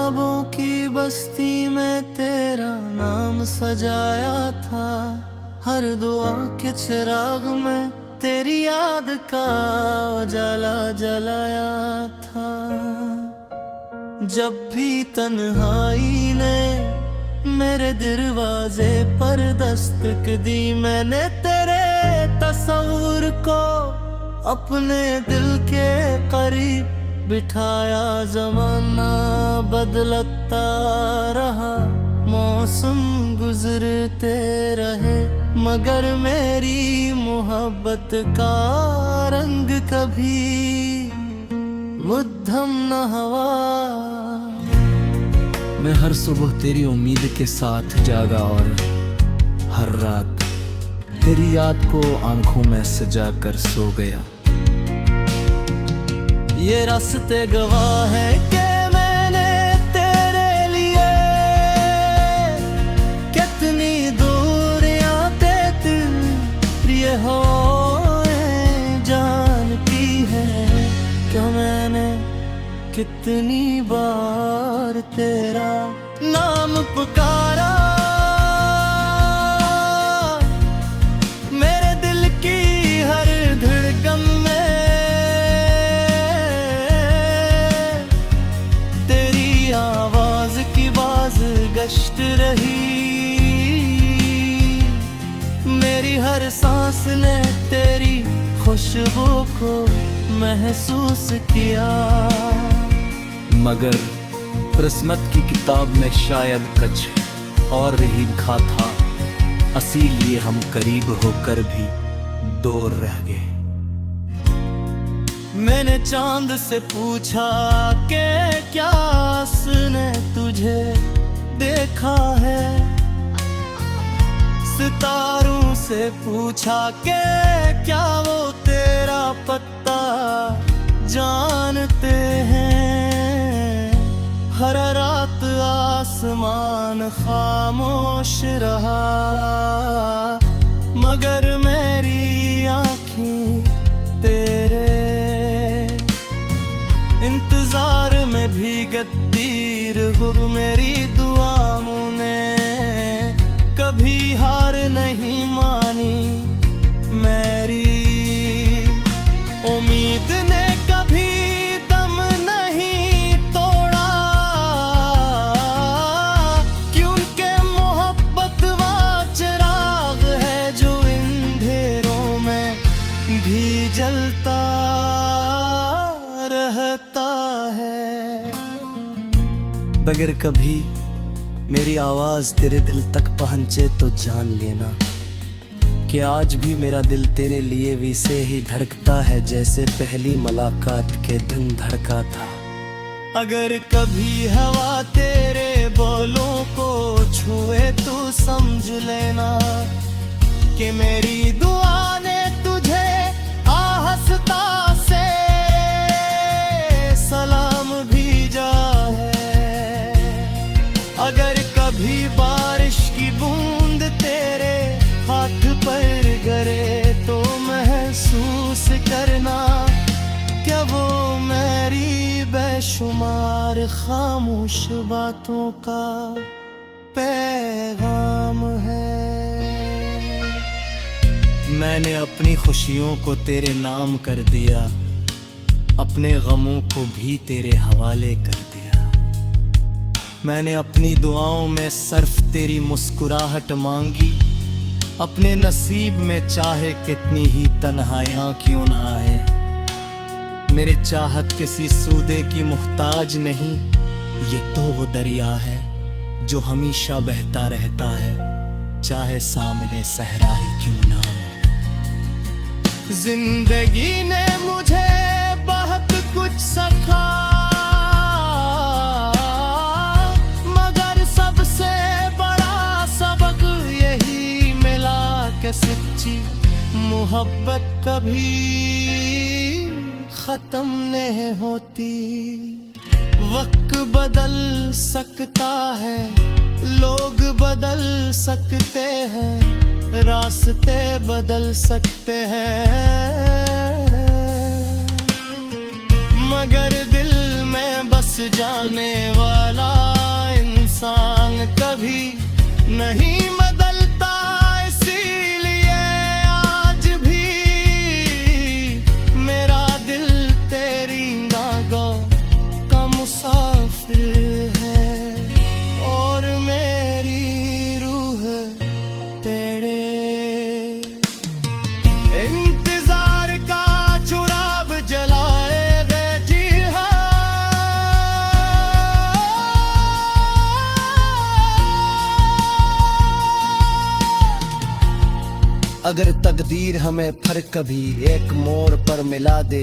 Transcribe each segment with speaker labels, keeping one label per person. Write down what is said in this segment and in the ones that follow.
Speaker 1: ख्वाबों की बस्ती में तेरा नाम सजाया था। हर दुआ के चिराग में तेरी याद का उजाला जलाया था। जब भी तन्हाई ने मेरे दरवाजे पर दस्तक दी, मैंने तेरे तस्वुर को अपने दिल के करीब बिठाया। ज़माना बदलता रहा, मौसम गुजरते रहे, मगर मेरी मोहब्बत का रंग कभी मुद्दम न हुआ।
Speaker 2: मैं हर सुबह तेरी उम्मीद के साथ जागा और हर रात तेरी याद को आंखों में सजा कर सो गया।
Speaker 1: ये रास्ते गवाह है कि मैंने तेरे लिए कितनी दूरियां प्रिय हो जानती है। क्या मैंने कितनी बार तेरा नाम पुकारा। मेरे दिल की हर धड़कन में तेरी आवाज की बाज गश्त रही। मेरी हर सांस ने तेरी खुशबू को महसूस किया।
Speaker 2: मगर किस्मत की किताब में शायद कुछ और ही लिखा था, इसीलिए हम करीब होकर भी दूर रह गए।
Speaker 1: मैंने चांद से पूछा कि क्या उसने तुझे देखा है। सितारों से पूछा कि क्या वो तेरा पत्ता जानते हैं। हर रात आसमान खामोश रहा, मगर मेरी आँखें तेरे इंतजार में भी गद्दीर हो। मेरी दुआओं ने कभी हार नहीं मानी, मेरी उम्मीद ने कभी दम नहीं तोड़ा। क्योंकि मोहब्बत वो चिराग है जो अंधेरों में भी जलता रहता है।
Speaker 2: अगर कभी मेरी आवाज तेरे दिल तक पहुंचे तो जान लेना कि आज भी मेरा दिल तेरे लिए वैसे ही धड़कता है जैसे पहली मुलाकात के दिन धड़का था।
Speaker 1: अगर कभी हवा तेरे बोलों को छुए तो समझ लेना कि मेरी दुआ ने तुझे आहस्ता से सलाम भेजा है। अगर कभी बारिश की बूंद तेरे हाथ पर गिरे तो महसूस करना क्या वो मेरी बेशुमार खामोश बातों का पैगाम है।
Speaker 2: मैंने अपनी खुशियों को तेरे नाम कर दिया, अपने गमों को भी तेरे हवाले कर दिया। मैंने अपनी दुआओं में सिर्फ तेरी मुस्कुराहट मांगी। अपने नसीब में चाहे कितनी ही तन्हाइयां क्यों ना आए, मेरे चाहत किसी सूदे की मुहताज नहीं। ये तो वो दरिया है जो हमेशा बहता रहता है, चाहे सामने सहरा ही क्यों ना हो।
Speaker 1: जिंदगी ने मुझे बहुत कुछ सिखाया, मगर सबसे बड़ा सबक यही मिला कि सच्ची मोहब्बत कभी खत्म नहीं होती। वक्त बदल सकता है, लोग बदल सकते हैं, रास्ते बदल सकते हैं, मगर दिल में बस जाने वाला इंसान कभी नहीं बदलता, इसीलिए आज भी मेरा दिल तेरी नागों का मुसाफिर है और मेरी रूह तेरे इंतजार का चुराग जलाए गे जी अगर तकदीर हमें फिर कभी एक मोड़ पर मिला दे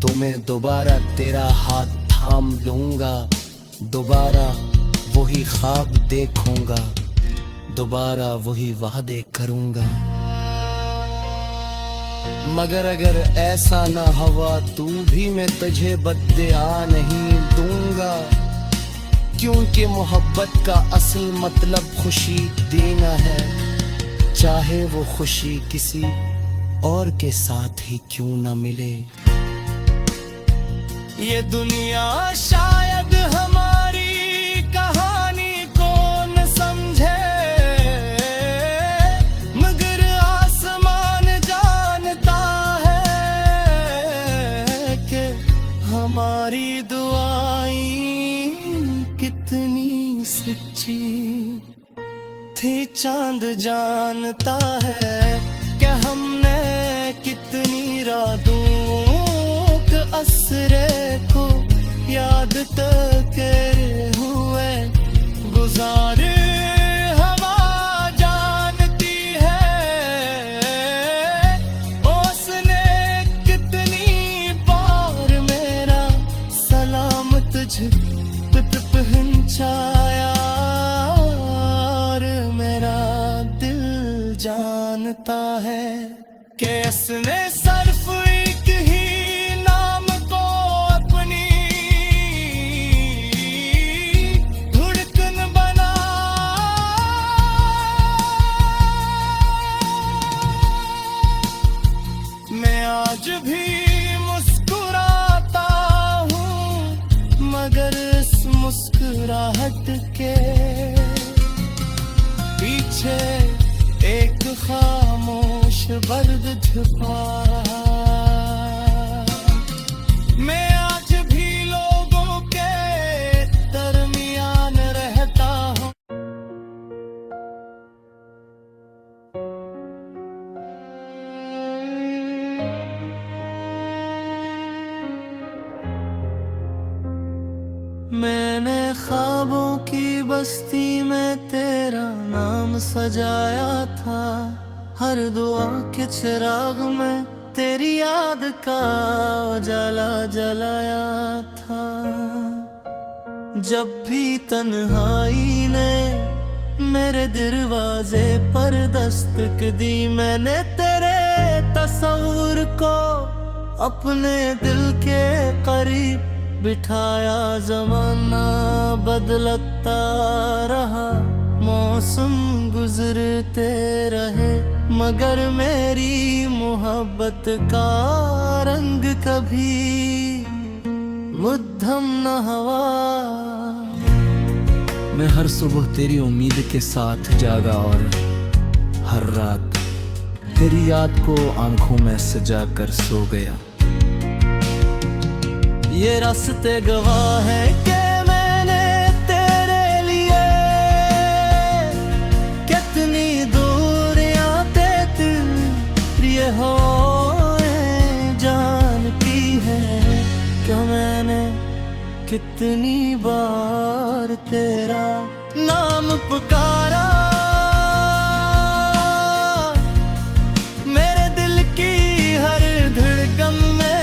Speaker 1: तो मैं दोबारा तेरा हाथ थाम लूंगा, दोबारा वही ख्वाब देखूंगा, दोबारा वही वादे करूंगा। मगर अगर ऐसा ना हुआ तू भी मैं तुझे बद्दुआ नहीं दूंगा, क्योंकि मोहब्बत का असल मतलब खुशी देना है, चाहे वो खुशी किसी और के साथ ही क्यों ना मिले। ये दुनिया शायद हमारी कहानी को न समझे, मगर आसमान जानता है कि हमारी दुआएं कितनी सच्ची थी। चांद जानता है कि हमने कितनी रातों के असरे को याद करते हुए गुजारे। हवा जानती है उसने कितनी बार मेरा सलाम तुझ पे पहुंचाया, जानता है कि इसने सिर्फ एक ही नाम को अपनी धड़कन बना। मैं आज भी मुस्कुराता हूँ, मगर इस मुस्कुराहट के पीछे एक खामोश दर्द छुपा। मैं आज भी लोगों के दरमियान रहता हूँ। मैंने ख्वाबों की बस्ती में तेरा नाम सजाया था, हर दुआ के चिराग में तेरी याद का उजाला जलाया था। जब भी तन्हाई ने मेरे दरवाजे पर दस्तक दी, मैंने तेरे तस्वीर को अपने दिल के करीब बिठाया। जमाना बदलता रहा, मौसम गुजरते रहे, मगर मेरी मोहब्बत का रंग कभी मुद्दम न हुआ।
Speaker 2: मैं हर सुबह तेरी उम्मीद के साथ जागा और हर रात तेरी याद को आंखों में सजा कर सो गया।
Speaker 1: ये रास्ते गवाह है कि मैंने तेरे लिए कितनी दूरियां तेरी हवाएं जानती है, क्या मैंने कितनी बार तेरा नाम पुकारा। मेरे दिल की हर धड़कन में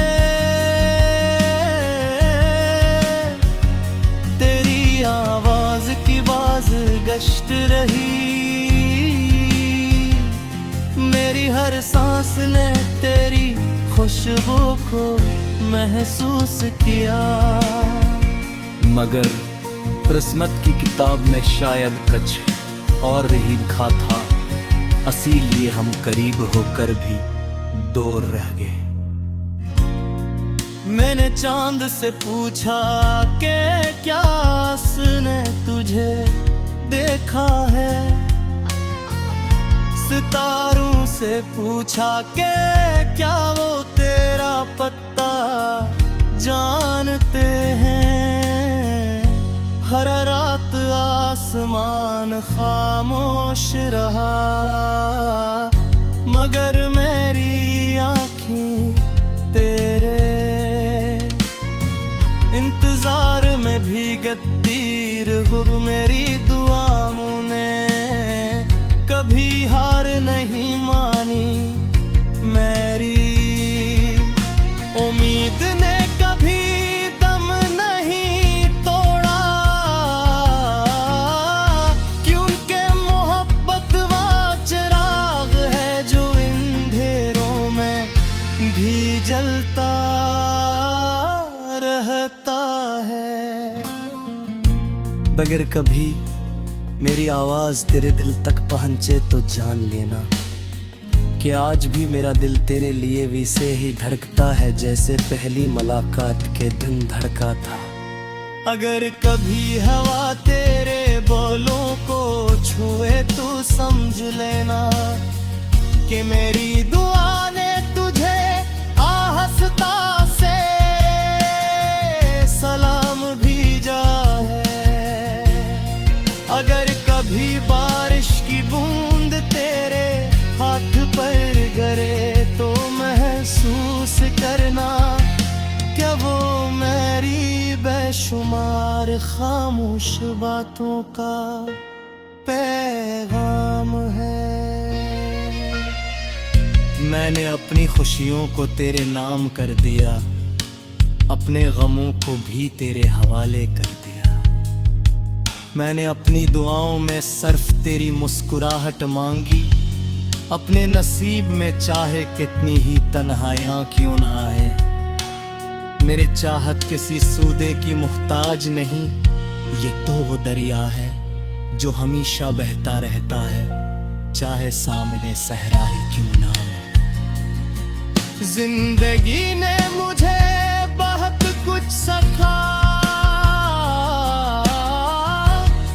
Speaker 1: गश्त रही, मेरी हर सांस ने तेरी खुशबू को महसूस किया।
Speaker 2: मगर किस्मत की किताब में शायद कुछ और ही लिखा था, इसीलिए हम करीब होकर भी दूर रह गए। मैंने चांद से पूछा कि क्या उसने तुझे देखा है। सितारों से पूछा कि क्या वो तेरा पत्ता जानते हैं। हर रात आसमान खामोश रहा, मगर मेरी आँखें तेरे इंतजार में भीगत तीर हो। मेरी दुआओं ने कभी हार नहीं मानी, मेरी उम्मीद ने कभी दम नहीं तोड़ा। क्योंकि मोहब्बत वो चिराग है जो अंधेरों में भी जलता रहता है। अगर कभी मेरी आवाज तेरे दिल तक पहुंचे तो जान लेना कि आज भी मेरा दिल तेरे लिए वैसे ही धड़कता है जैसे पहली मुलाकात के दिन धड़का था। अगर कभी हवा तेरे बोलों को छुए तो समझ लेना कि मेरी दुआ ने तुझे आहस्ता से सलाम भेजा है। अगर कभी बारिश की बूंद तेरे हाथ पर गिरे तो महसूस करना क्या वो मेरी बेशुमार खामोश बातों का पैगाम है। मैंने अपनी खुशियों को तेरे नाम कर दिया, अपने गमों को भी तेरे हवाले कर दिया। मैंने अपनी दुआओं में सिर्फ तेरी मुस्कुराहट मांगी, अपने नसीब में चाहे कितनी ही तन्हाइयां क्यों ना आए। मेरे चाहत किसी सूदे की मुहताज नहीं, ये तो वो दरिया है जो हमेशा बहता रहता है, चाहे सामने सहरा ही क्यों ना हो। जिंदगी ने मुझे बहुत कुछ सिखाया,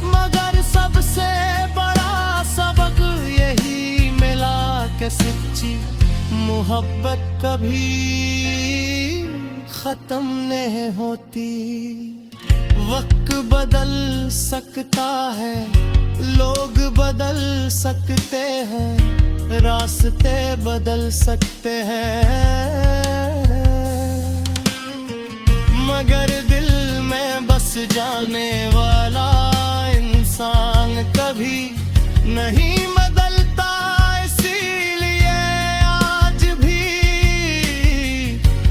Speaker 2: मगर सबसे बड़ा सबक यही मिला कि सच्ची मोहब्बत कभी खत्म नहीं होती। वक्त बदल सकता है, लोग बदल सकते हैं, रास्ते बदल सकते हैं, मगर दिल में बस जाने वाला इंसान कभी नहीं बदलता। इसीलिए आज भी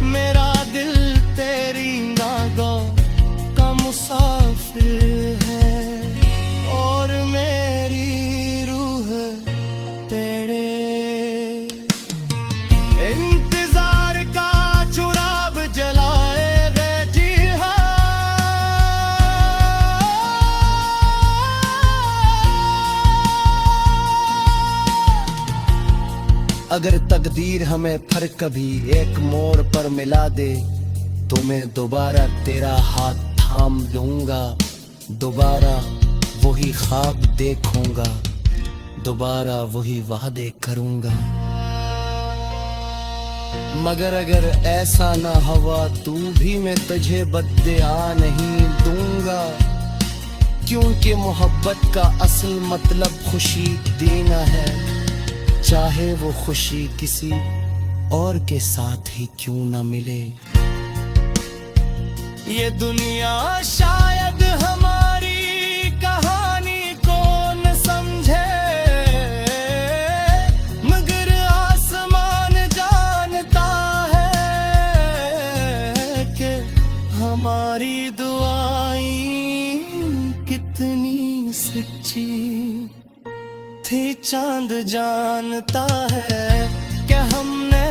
Speaker 2: मेरा दिल तेरी नागों का मुसाफिर है और मेरी रूह तेरे इंतजार का चुराग जलाए वे जी हाँ।
Speaker 1: अगर तकदीर हमें फिर कभी एक मोड़ पर मिला दे तो मैं दोबारा तेरा हाथ थाम लूंगा, दोबारा वही ख्वाब देखूंगा, दोबारा वही वादे करूंगा। मगर अगर ऐसा ना हुआ तू भी मैं तुझे बद्दुआ नहीं दूंगा, क्योंकि मोहब्बत का असल मतलब खुशी देना है, चाहे वो खुशी किसी और के साथ ही क्यों ना मिले।
Speaker 2: ये दुनिया शायद हमारी कहानी को न समझे, मगर आसमान जानता है कि हमारी दुआएं कितनी सच्ची थी। चांद जानता है कि हमने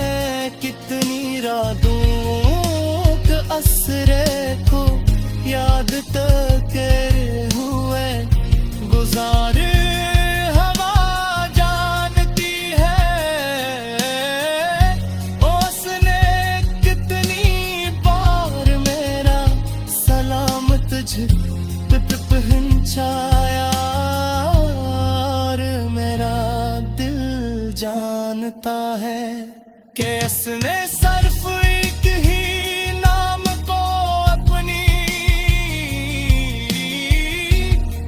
Speaker 2: कितनी रातों के असरे को याद करके हुए गुजारे। हवा जानती है उसने कितनी बार
Speaker 1: जानता है कि इसने सिर्फ एक ही नाम को अपनी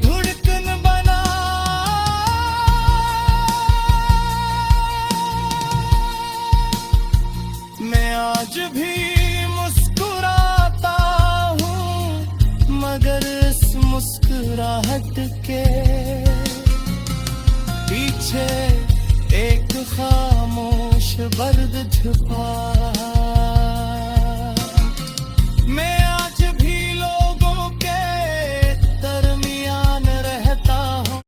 Speaker 1: धड़कन बना। मैं आज भी मुस्कुराता हूँ मगर इस मुस्कुराहट के पीछे एक खामोश दर्द छुपा